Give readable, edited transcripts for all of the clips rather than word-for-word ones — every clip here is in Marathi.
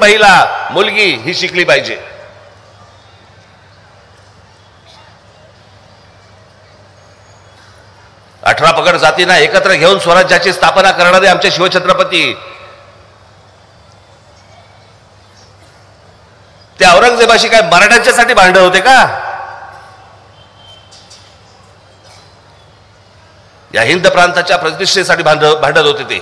महिला मुलगी ही शिकली पाहिजे. अठरा पगड जातींना एकत्र घेऊन स्वराज्याची स्थापना करणारे आमचे शिवछत्रपती ते औरंगजेबाशी काय मराठ्यांच्यासाठी भांडण होते का? या हिंद प्रांताच्या प्रतिष्ठेसाठी भांडत होते ते.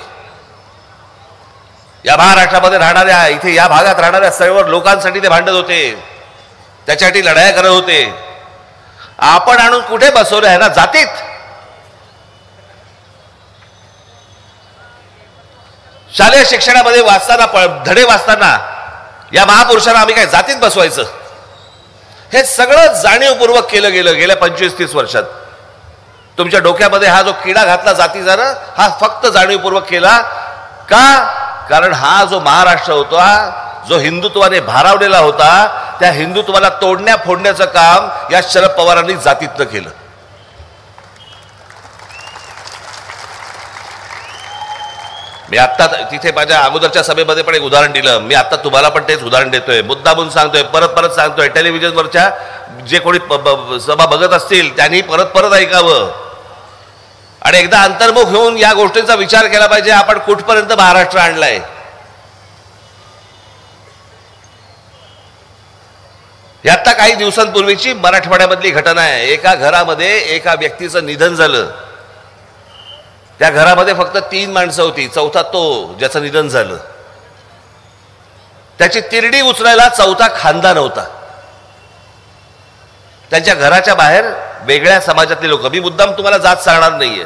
या महाराष्ट्रामध्ये राहणाऱ्या इथे या भागात राहणाऱ्या सर्व लोकांसाठी ते भांडत होते, त्याच्यासाठी लढाया करत होते. आपण आणून कुठे बसवले आहे ना जातीत. शालेय शिक्षणामध्ये वाचताना धडे वाचताना या महापुरुषांना आम्ही काय जातीत बसवायचं? हे सगळं जाणीवपूर्वक केलं गेलं गेल्या 25-30 वर्षात. तुमच्या डोक्यामध्ये हा जो किडा घातला जातीचा ना, हा फक्त जाणीवपूर्वक केला का? कारण हा जो महाराष्ट्र होता, जो हिंदुत्वाने भारावलेला होता, त्या हिंदुत्वाला तोडण्या फोडण्याचं काम या शरद पवारांनी जातीतनं केलं. मी आत्ता तिथे माझ्या अगोदरच्या सभेमध्ये पण एक उदाहरण दिलं. मी आता तुम्हाला पण तेच उदाहरण देतोय, मुद्दामून सांगतोय, परत सांगतोय. टेलिव्हिजनवरच्या जे कोणी सभा बघत असतील त्यांनी परत ऐकावं आणि एकदा अंतर्मुख होऊन या गोष्टींचा विचार केला पाहिजे. आपण कुठपर्यंत महाराष्ट्र आणलाय. आता काही दिवसांपूर्वीची मराठवाड्यामधली घटना आहे. एका घरामध्ये एका व्यक्तीचं निधन झालं. त्या घरामध्ये फक्त 3 माणसं होती, चौथा तो ज्याचं निधन झालं. त्याची तिरडी उचलायला चौथा खानदान नव्हता. त्यांच्या घराच्या बाहेर वेगळ्या समाजातले लोक, मी मुद्दाम तुम्हाला जात सांगणार नाहीये,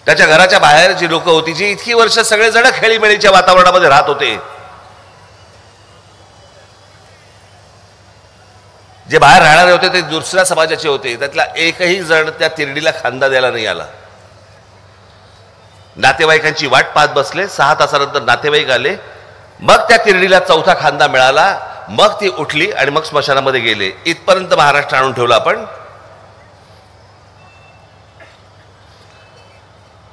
त्याच्या घराच्या बाहेर जी लोक होती, जी इतकी वर्ष सगळेजण खेळीमेळीच्या वातावरणामध्ये राहत होते, जे बाहेर राहणारे होते ते दुसऱ्या समाजाचे होते, त्यातला एकही जण त्या तिरडीला खांदा द्यायला नाही आला. नातेवाईकांची वाट पाहत बसले. 6 तासानंतर नातेवाईक आले. मग त्या तिरडीला चौथा खांदा मिळाला. मग ती उठली आणि मग स्मशानामध्ये गेले. इथपर्यंत महाराष्ट्र आणून ठेवला आपण.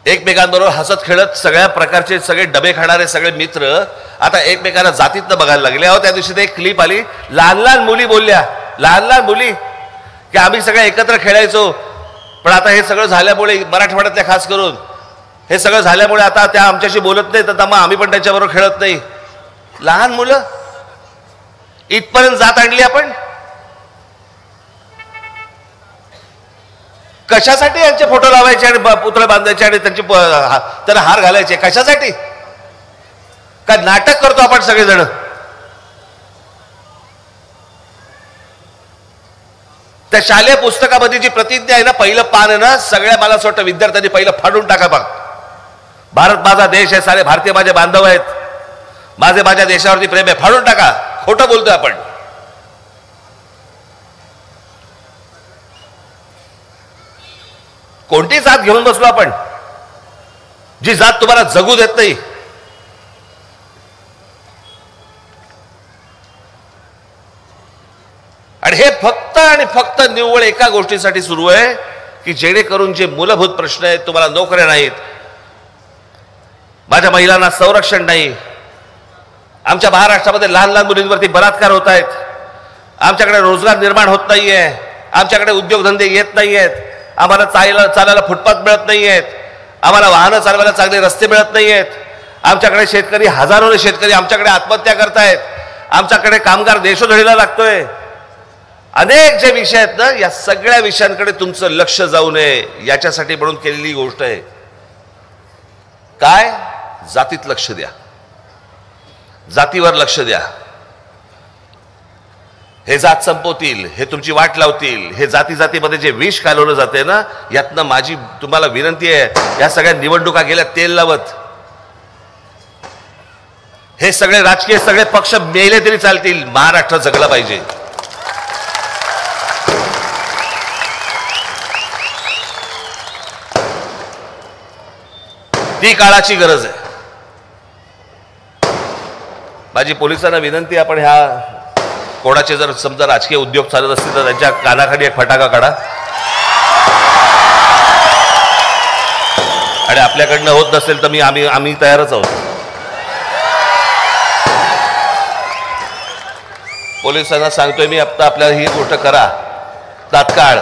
एकमेकांबरोबर हसत खेळत सगळ्या प्रकारचे सगळे डबे खाणारे सगळे मित्र आता एकमेकांना जातीतनं बघायला लागले. अहो, त्या दिवशी एक क्लिप आली, लहान मुली बोलल्या, लहान मुली की आम्ही सगळे एकत्र खेळायचो, पण आता हे सगळं झाल्यामुळे मराठवाड्यातल्या खास करून हे सगळं झाल्यामुळे आता त्या आमच्याशी बोलत नाही, तर मग आम्ही पण त्यांच्याबरोबर खेळत नाही. लहान मुलं इथपर्यंत जात आणली आपण. कशासाठी यांचे फोटो लावायचे आणि पुतळे बांधायचे आणि त्यांचे त्यांना हार घालायचे? कशासाठी? काय नाटक करतो आपण सगळेजण? त्या शालेय पुस्तकामध्ये जी प्रतिज्ञा आहे ना, पहिलं पान आहे ना, सगळ्या मला असं वाटतं विद्यार्थ्यांनी पहिलं फाडून टाका. बघ, भारत माझा देश आहे, सारे भारतीय माझे बांधव आहेत, माझ्या देशावरती प्रेम आहे, फाडून टाका. खोटं बोलतोय आपण. कोणती जात घेऊन बसलो आपण, जी जात तुम्हाला जगू देत नाही? आणि हे फक्त आणि फक्त निव्वळ एका गोष्टीसाठी सुरू आहे की जेणेकरून जे मूलभूत प्रश्न आहेत, तुम्हाला नोकऱ्या नाहीत, माझ्या महिलांना संरक्षण नाही, आमच्या महाराष्ट्रामध्ये लहान मुलींवरती बलात्कार होत आहेत, आमच्याकडे रोजगार निर्माण होत नाहीये, आमच्याकडे उद्योगधंदे येत नाहीयेत, आम्हाला चालायला फुटपाथ मिळत नाहीयेत, आम्हाला वाहनं चालवायला चांगले रस्ते मिळत नाहीयेत, आमच्याकडे शेतकरी हजारोने शेतकरी आमच्याकडे आत्महत्या करतायत, आमच्याकडे कामगार देशोधडीला लागतोय. अनेक जे विषय आहेत ना, या सगळ्या विषयांकडे तुमचं लक्ष जाऊ नये याच्यासाठी म्हणून केलेली गोष्ट आहे. काय? जातीत लक्ष द्या, जातीवर लक्ष द्या. हे जात संपवतील, हे तुमची वाट लावतील, हे जातीमध्ये जे विष कालवलं जाते ना, यातनं माझी तुम्हाला विनंती आहे, या सगळ्या निवडणुका गेल्या तेल लावत. हे सगळे राजकीय सगळे पक्ष मेले तरी चालतील, महाराष्ट्र जगला पाहिजे. ती काळाची गरज आहे. माझी पोलिसांना विनंती, आपण ह्या कोणाचे जर समजा राजकीय उद्योग चालत असतील तर त्यांच्या कानाखाली एक फटाका काढा. आणि आपल्याकडनं होत नसेल तर आम्ही तयारच आहोत. पोलिसांना सांगतोय मी, आता आपल्याला ही गोष्ट करा तात्काळ.